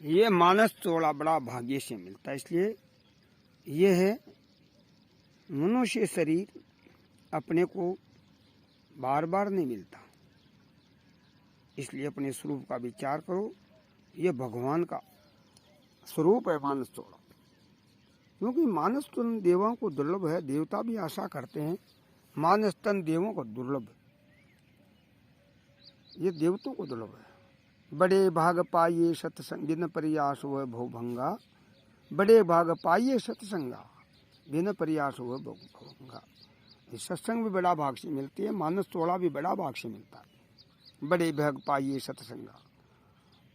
ये मानस चोला बड़ा भाग्य से मिलता है। इसलिए ये है मनुष्य शरीर अपने को बार बार नहीं मिलता। इसलिए अपने स्वरूप का विचार करो। ये भगवान का स्वरूप है मानस चोला। क्योंकि मानस तन देवों को दुर्लभ है। देवता भी आशा करते हैं मानस तन देवों को दुर्लभ है। ये देवतों को दुर्लभ है। बड़े भाग पाइये सत्संग बिन प्रयास हुए भवभंगा। बड़े भाग पाइये सत्संगा बिन प्रयास हुए भवभंगा। सत्संग भी बड़ा भाग से मिलती है। मानस चोला भी बड़ा भाग से मिलता है। बड़े भाग पाइये सत्संगा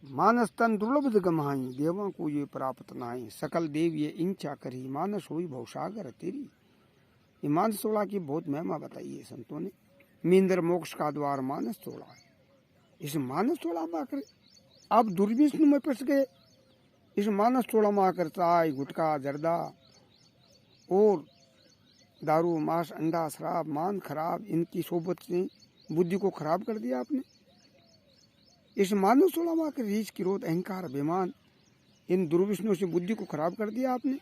मानस तन दुर्लभ गमाई। देवों को ये प्राप्त नाई। सकल देव ये इंचा करी मानस हुई भवसागर तेरी। ये मानस चोला की बहुत महिमा बताई है संतों ने। मींद्र मोक्ष का द्वार मानस चोला है। इस मानस चोला में आकर आप दुर्विष्णु में फंस गए। इस मानस चोला में आकर चाय गुटखा जर्दा और दारू मांस अंडा शराब मान खराब इनकी सोबत से बुद्धि को खराब कर दिया आपने। इस मानस चोला में आकर रीछ क्रोध अहंकार अभिमान इन दुर्विष्णु से बुद्धि को खराब कर दिया आपने।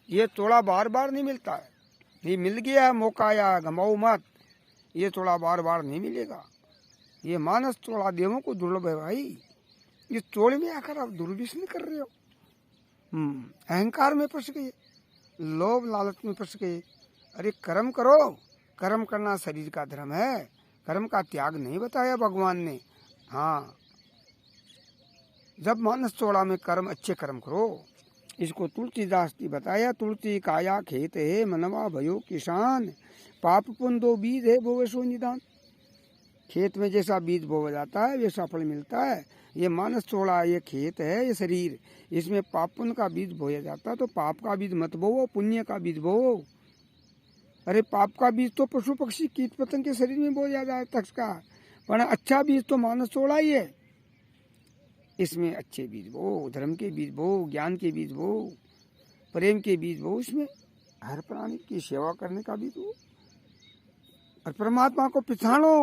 ये चोला बार बार नहीं मिलता है। ये मिल गया है मौका आया गमाओ मत। ये चोला बार बार नहीं मिलेगा। ये मानस चोला देवों को दुर्लभ है भाई। ये चोले में आकर आप दुर्विष्णु कर रहे हो। अहंकार में फंस गए लोभ लालच में फंस गए। अरे कर्म करो। कर्म करना शरीर का धर्म है। कर्म का त्याग नहीं बताया भगवान ने। हाँ जब मानस चोला में कर्म अच्छे कर्म करो। इसको तुलसीदास जी बताया। तुलसी काया खेत है मनवा भयो किसान। पाप पुण्य दो बीज है बोवे सो निदान। खेत में जैसा बीज बोया जाता है वैसा फल मिलता है। ये मानस चोला ये खेत है ये शरीर। इसमें पाप पुण्य का बीज बोया जाता है। तो पाप का बीज मत बोवो पुण्य का बीज बोवो। अरे पाप का बीज तो पशु पक्षी कीट पतंग के शरीर में बोया जाता है। पर अच्छा बीज तो मानस चोला ही है। इसमें अच्छे बीज बो धर्म के बीज बो ज्ञान के बीज बो प्रेम के बीज बो। इसमें हर प्राणी की सेवा करने का बीज बो और परमात्मा को पहचानो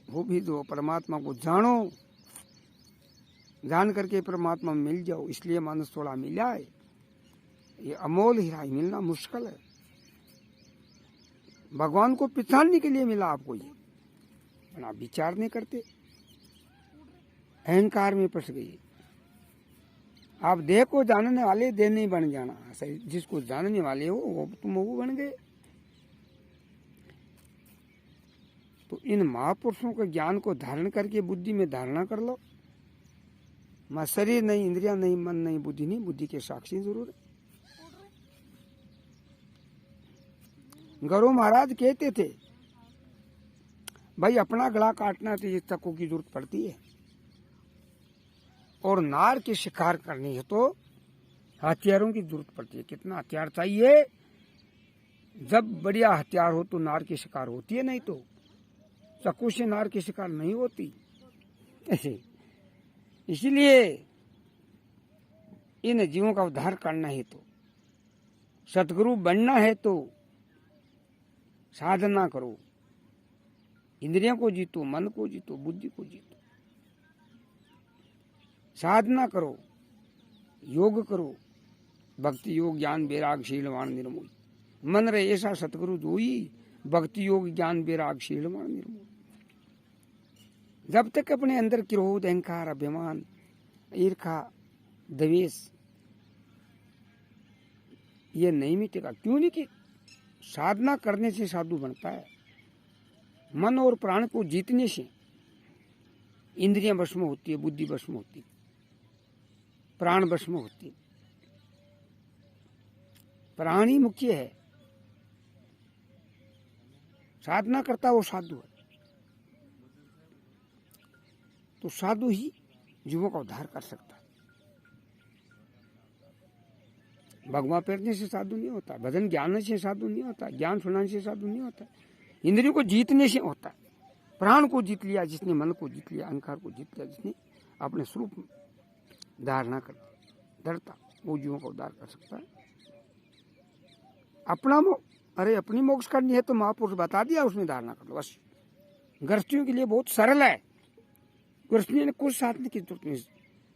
वो भी दो। परमात्मा को जानो जान करके परमात्मा में मिल जाओ। इसलिए मानस चोला मिला है। ये अमोल हीरा मिलना मुश्किल है। भगवान को पहचानने के लिए मिला आपको ये। आप विचार नहीं करते अहंकार में फंस गई। आप देह को जानने वाले देह नहीं बन जाना। जिसको जानने वाले हो वो तुम वो बन गए। तो इन महापुरुषों के ज्ञान को धारण करके बुद्धि में धारणा कर लो। मैं शरीर नहीं इंद्रिया नहीं मन नहीं बुद्धि नहीं। बुद्धि के साक्षी जरूर है। गौरव महाराज कहते थे भाई अपना गला काटना तो ये चाकू की जरूरत पड़ती है और नार के शिकार करनी है तो हथियारों की जरूरत पड़ती है। कितना हथियार चाहिए। जब बढ़िया हथियार हो तो नार की शिकार होती है। नहीं तो चाकू से नार की शिकार नहीं होती। ऐसे इसीलिए इन जीवों का उद्धार करना है तो सतगुरु बनना है तो साधना करो। इंद्रियों को जीतो मन को जीतो बुद्धि को जीतो। साधना करो योग करो। भक्ति योग ज्ञान वैराग शीलवान निर्मोही। मन रे ऐसा सतगुरु जोई। भक्ति योग ज्ञान वैराग शीलवान निर्मोही। जब तक अपने अंदर क्रोध अहंकार अभिमान ईर्खा द्वेष ये नहीं मिटेगा। क्यों नहीं कि साधना करने से साधु बनता है। मन और प्राण को जीतने से इंद्रियां भस्म होती है बुद्धि भस्म होती है प्राण भस्म होती है। प्राण ही मुख्य है। साधना करता वो साधु है। तो साधु ही जीवों का उद्धार कर सकता है। भगवान प्रेरने से साधु नहीं होता। भजन ज्ञान से साधु नहीं होता। ज्ञान सुनाने से साधु नहीं होता। इंद्रियों को जीतने से होता है। प्राण को जीत लिया जिसने मन को जीत लिया अहंकार को जीत लिया जिसने अपने स्वरूप धारणा कर डरता वो जीवों का उद्धार कर सकता है। अपना अरे अपनी मोक्ष करनी है तो महापुरुष बता दिया उसमें धारणा कर लो बस। गृहस्थियों के लिए बहुत सरल है। गृहस्थियों ने कुछ साधने की जरूरत नहीं।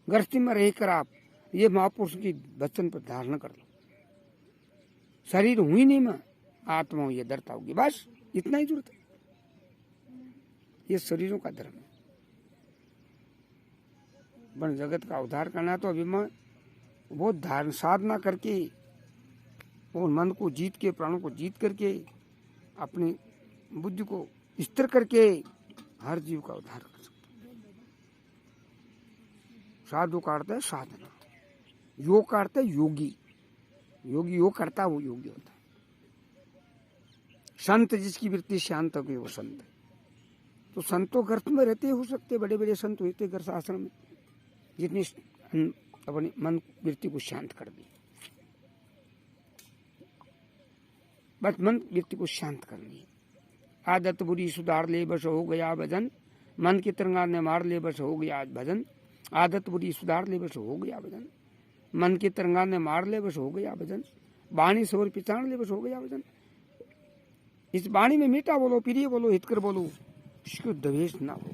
गृहस्थी में रहकर आप ये महापुरुष की वचन पर धारण कर लो। शरीर हुई नहीं मैं, आत्मा ये डरता होगी, बस इतना ही जरूरत है। ये शरीरों का धर्म है। बन जगत का उद्धार करना तो अभी मैं बहुत धारण साधना करके और मन को जीत के, प्राणों को जीत करके, अपनी बुद्धि को स्थिर करके हर जीव का उद्धार कर सकते। साधु का अर्थ है साधना, योग का अर्थ है योगी। योगी योग करता है वो योगी होता है। संत जिसकी वृत्ति शांत हो गई वो संत है। तो संतों गर्भ में रहते हो सकते, बड़े बड़े संत होते गर्भ आश्रम में, जितनी अपने मन वृत्ति को शांत कर दी। बस मन वृत्ति को शांत करनी है। आदत बुरी सुधार ले बस हो गया भजन, मन की तरंगा ने मार ले बस हो गया भजन। आदत बुरी सुधार ले बस हो गया भजन, मन की तरंगा ने मार ले बस हो गया भजन। वाणी सौर पिछाड़ ले बस हो गया भजन। इस वाणी में मीठा बोलो, प्रिय बोलो, हितकर बोलो, इसको द्वेष ना हो,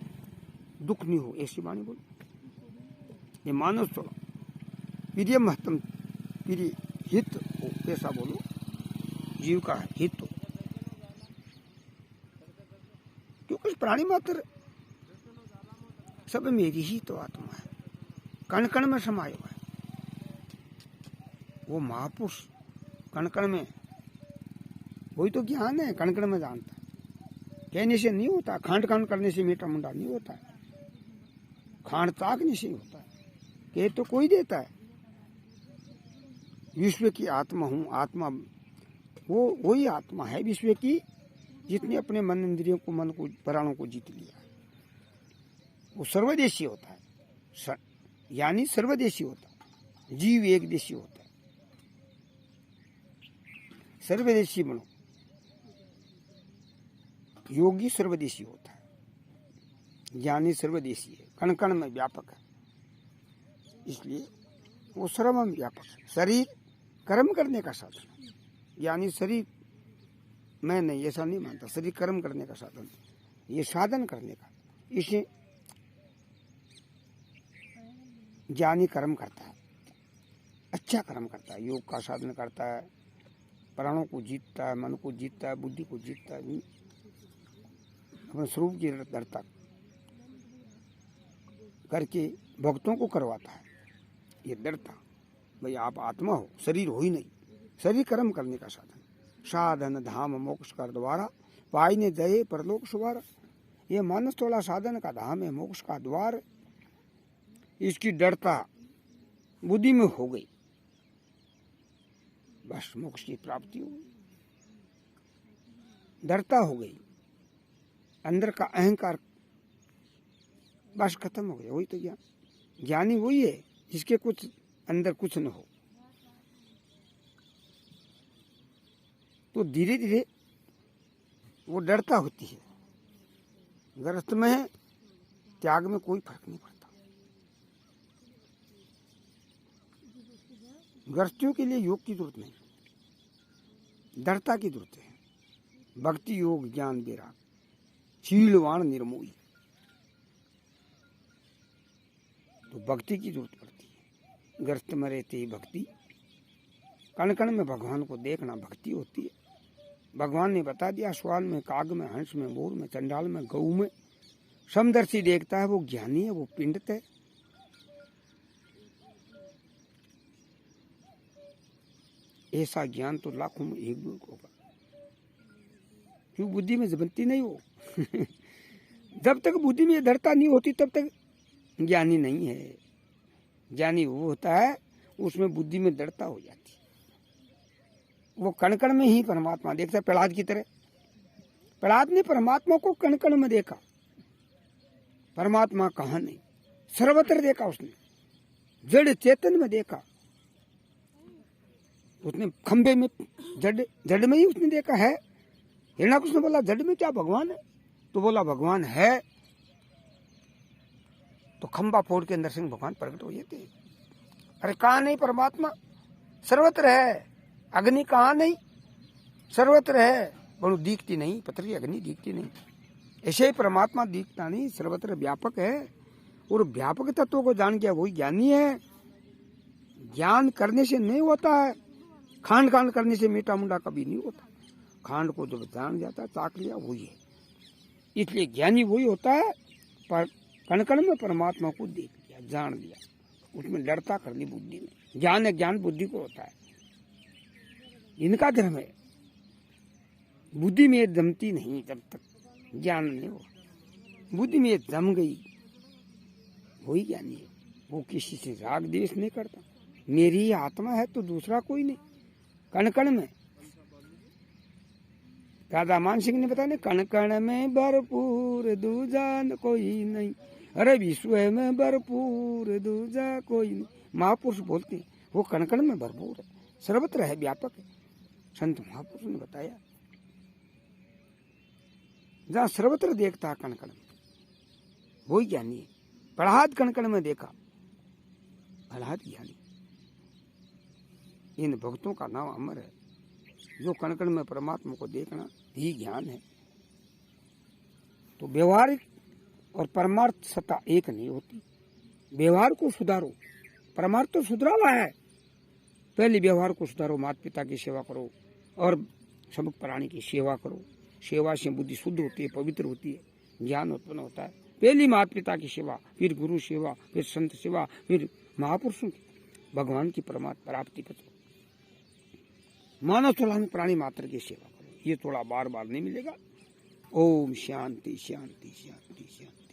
दुख नहीं हो, ऐसी वाणी बोलो। ये मानव चलो प्रिय महत्तम, प्रिय हित हो, ऐसा बोलो, जीव का हित हो। क्योंकि प्राणी मात्र सब मेरी ही तो आत्मा है, कण कण में समाये हुआ है। वो महापुरुष कण कण में, वही तो ज्ञान है, कण कण में जानता है। कहने से नहीं होता, खांड खांड करने से मीठा मुंडा नहीं होता है, खांड ताकने से होता है। कह तो कोई देता है। विश्व की आत्मा हूं, आत्मा वो वही आत्मा है विश्व की जितने अपने मन इंद्रियों को, मन को, प्राणों को जीत लिया है। वो सर्वदेशी होता है, यानी सर्वदेशी होता है। जीव एक देशी होता है। सर्वदेशी बनो, योगी सर्वदेशी होता है, ज्ञानी सर्वदेशी है, कण कण में व्यापक है। इसलिए वो सर्व में व्यापक है। शरीर कर्म करने का साधन, यानी शरीर मैं नहीं, ऐसा नहीं मानता। शरीर कर्म करने का साधन, ये साधन करने का। इसे ज्ञानी कर्म करता है, अच्छा कर्म करता है, योग का साधन करता है, प्राणों को जीतता है, मन को जीतता है, बुद्धि को जीतता है, अपने स्वरूप की दृढ़ता करके भक्तों को करवाता है। ये दृढ़ता, भाई आप आत्मा हो, शरीर हो ही नहीं। शरीर कर्म करने का साधन, साधन धाम मोक्ष कर द्वारा, पाई ने दये परलोक सुवारा। ये मानस थोड़ा साधन का धाम है, मोक्ष का द्वार। इसकी दृढ़ता बुद्धि में हो गई, बस मोक्ष की प्राप्ति हो गई। दृढ़ता हो गई, अंदर का अहंकार बस खत्म हो गया। वही तो ज्ञान, ज्ञानी वही है जिसके कुछ अंदर कुछ न हो। तो धीरे धीरे वो डरता होती है। गृहस्थ में है, त्याग में कोई फर्क नहीं पड़ता। गृहस्थियों के लिए योग की जरूरत नहीं, दृढ़ता की जरूरत है। भक्ति योग ज्ञान बेरा शीलवान निर्मोही, तो भक्ति की जरूरत पड़ती है। गृहस्थ में रहते ही भक्ति, कण कण में भगवान को देखना भक्ति होती है। भगवान ने बता दिया, श्वान में, काग में, हंस में, मोर में, चंडाल में, गऊ में समदर्शी देखता है, वो ज्ञानी है, वो पिंडित है। ऐसा ज्ञान तो लाखों में एक भी होगा, क्यों बुद्धि में बनती नहीं हो। जब तक बुद्धि में दृढ़ता नहीं होती तब तक ज्ञानी नहीं है। ज्ञानी वो होता है उसमें बुद्धि में दृढ़ता हो जाती है। वो कण कण में ही परमात्मा देखता है, प्रहलाद की तरह। प्रहलाद ने परमात्मा को कण कण में देखा, परमात्मा कहाँ नहीं, सर्वत्र देखा उसने, जड़ चेतन में देखा। उसने खंबे में जड़ में ही उसने देखा है। हिरण्याकश्यप ने बोला जड़ में क्या भगवान है, तो बोला भगवान है। तो खंबा फोड़ के नरसिंह भगवान प्रकट हो जाते। अरे कहाँ नहीं परमात्मा, सर्वत्र है। अग्नि कहाँ नहीं, सर्वत्र है, बड़ू दिखती नहीं, पथरी अग्नि दिखती नहीं। ऐसे ही परमात्मा दिखता नहीं, सर्वत्र व्यापक है। और व्यापक तत्व को जान गया वही ज्ञानी है। ज्ञान करने से नहीं होता है, खांड खांड करने से मीठा मुंडा कभी नहीं होता। खांड को जब जान जाता है, ताक लिया, वही है। इसलिए ज्ञानी वही होता है पर कण कण में परमात्मा को देख लिया, जान लिया, उसमें लड़ता करनी बुद्धि में। ज्ञान है, ज्ञान बुद्धि को होता है, इनका धर्म है। बुद्धि में जमती नहीं जब तक ज्ञान नहीं हो। बुद्धि में जम गई वही ज्ञानी है। वो किसी से राग द्वेष नहीं करता। मेरी ही आत्मा है तो दूसरा कोई नहीं। कण कण में दादा मान सिंह ने बताया, कण कण में भरपूर दूजा कोई नहीं, अरे विश्व में भरपूर दूजा कोई नहीं। महापुरुष बोलते हैं वो कण कण में भरपूर है, सर्वत्र है, व्यापक है। संत महापुरुष ने बताया जहाँ सर्वत्र देखता है कण कण में वही ज्ञानी है। प्रहलाद कण कण में देखा, प्रहलाद ज्ञानी। इन भक्तों का नाम अमर है, जो कण कण में परमात्मा को देखना ही ज्ञान है। तो व्यवहारिक और परमार्थ सत्ता एक नहीं होती। व्यवहार को सुधारो, परमार्थ तो सुधरा हुआ है। पहले व्यवहार को सुधारो, माता पिता की सेवा करो और सब प्राणी की सेवा करो। सेवा से बुद्धि शुद्ध होती है, पवित्र होती है, ज्ञान उत्पन्न होता है। पहली माता पिता की सेवा, फिर गुरु सेवा, फिर संत सेवा, फिर महापुरुषों की, भगवान की परमात्मा प्राप्ति पर मानव थोड़ा प्राणी मात्र की सेवा करो। ये थोड़ा बार बार नहीं मिलेगा। ओम शांति शांति शांति शांति।